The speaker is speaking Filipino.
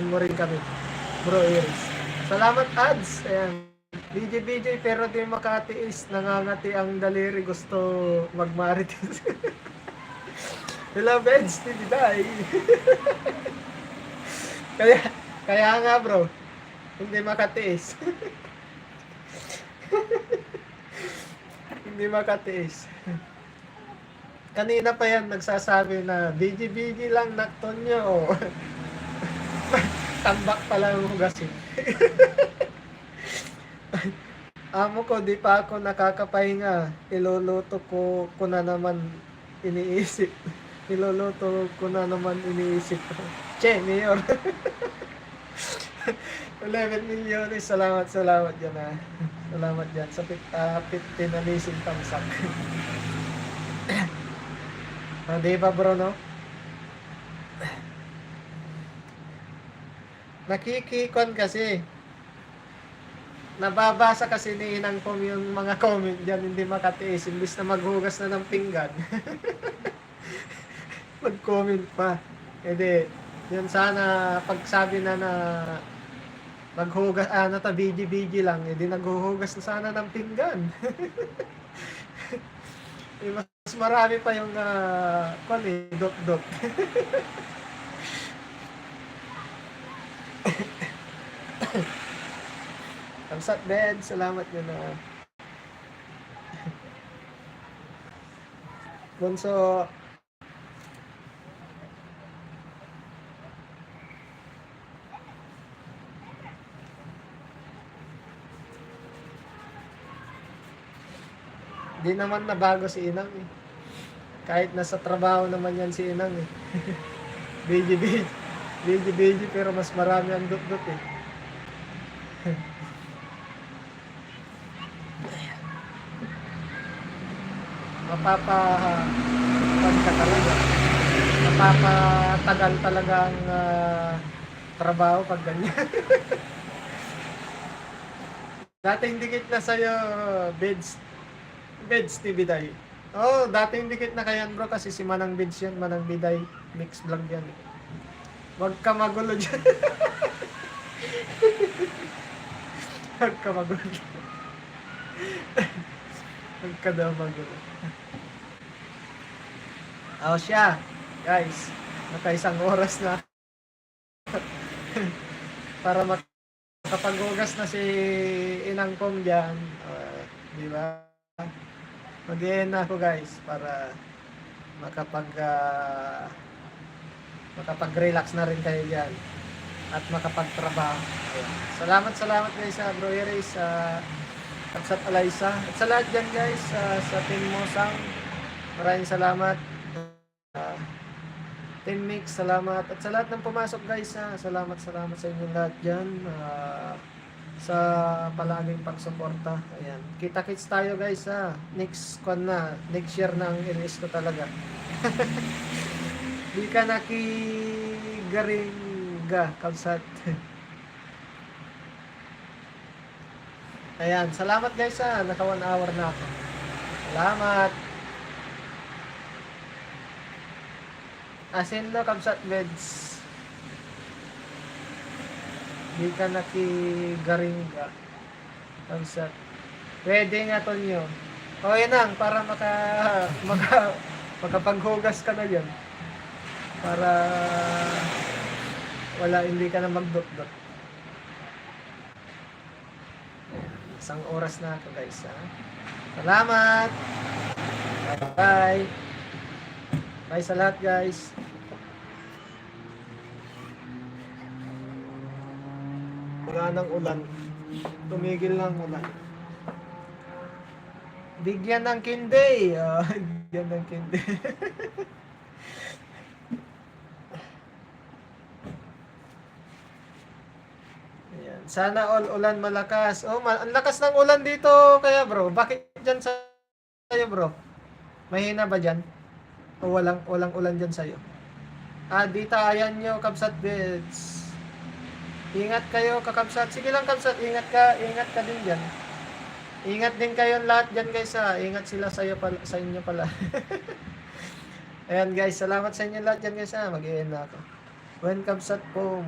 mo rin kami, Bro Iris. Salamat, ads. Ayan. BJ, pero di makatiis. Nangangati ang daliri. Gusto magmarites. Hello, Beds. Hindi day. kaya, kaya nga, bro. Hindi makatiis. Hindi makatiis. Kanina pa yan nagsasabi na BG lang nakton nyo. Tambak pala ang hugasin. Amo ko, di pa ako nakakapahinga. Iluluto ko na naman iniisip. Iluluto ko na naman iniisip. Che, Mayor. 11 million. Salamat dyan ha. Salamat dyan sa 15 na leasing tamsak. Di ba bro, no? Nakikikon kasi. Nababasa kasi ni Inang Pom yung mga comment dyan, hindi makatiis. Imbis na maghugas na ng pinggan. Mag-comment pa. Hindi. Yun sana, pagsabi na maghugas, BG lang, hindi naghuhugas na sana ng pinggan. Mas marami pa yung, dot. Kamsat bed, salamat yun na. Bunso. Di naman nabago si Inang eh. Kahit nasa trabaho naman yan si Inang eh. BG, pero mas marami ang dot eh. Mapapatagal talaga ang trabaho pag ganyan. Dating dikit na sa'yo, Beds TV Day. Oh, dating dikit na kayan bro kasi si Manang Beds yan, Manang Biday, mix vlog yan. Huwag ka magulo dyan. Huwag ka magulo. Huwag ka daw magulo. Oh, siya. Guys, naka-1 oras na. Para makapaghugas na si Inang Pong dyan. Di ba? Mag-i-end na ako guys para makapag-relax na rin kayo dyan at makapagtrabaho. Ayan. Salamat guys sa Bro Iris, sa Kapsat Alaysa at sa lahat dyan guys, sa Team Mosang, maraming salamat. Team Mix, salamat. At sa lahat ng pumasok guys, salamat sa inyong lahat dyan. Sa palaging pagsuporta. Ayan. Kita-kits tayo guys next year na ang inis ko talaga. Di ka nakigaringga, Kapsat. Ayan. Salamat guys naka 1 hour na ako. Salamat. Asin no, Kapsat Beds. Di ka nakigaringga. Kapsat. Pwede nga to nyo. O yan lang, para makapaghugas ka na yan. Para hindi ka na magdot-dot. 1 oras na ako guys Salamat. Bye. Bye sa lahat guys. Wala ng ulan. Tumigil lang ulan. Bigyan ng kindi. Bigyan ng kindi. Ayan. Sana all ulan malakas. Oh, ang lakas ng ulan dito kaya bro. Bakit dyan sa'yo bro? Mahina ba dyan? O walang ulan dyan sa'yo? Dito ayan nyo, Kapsat Beds. Ingat kayo, kakapsat. Sige lang, Kapsat. Ingat ka din dyan. Ingat din kayo lahat dyan, guys, Ingat sila sa inyo pala. Ayan, guys. Salamat sa inyo lahat dyan, guys, Mag-i-end na ako. When Kapsat po.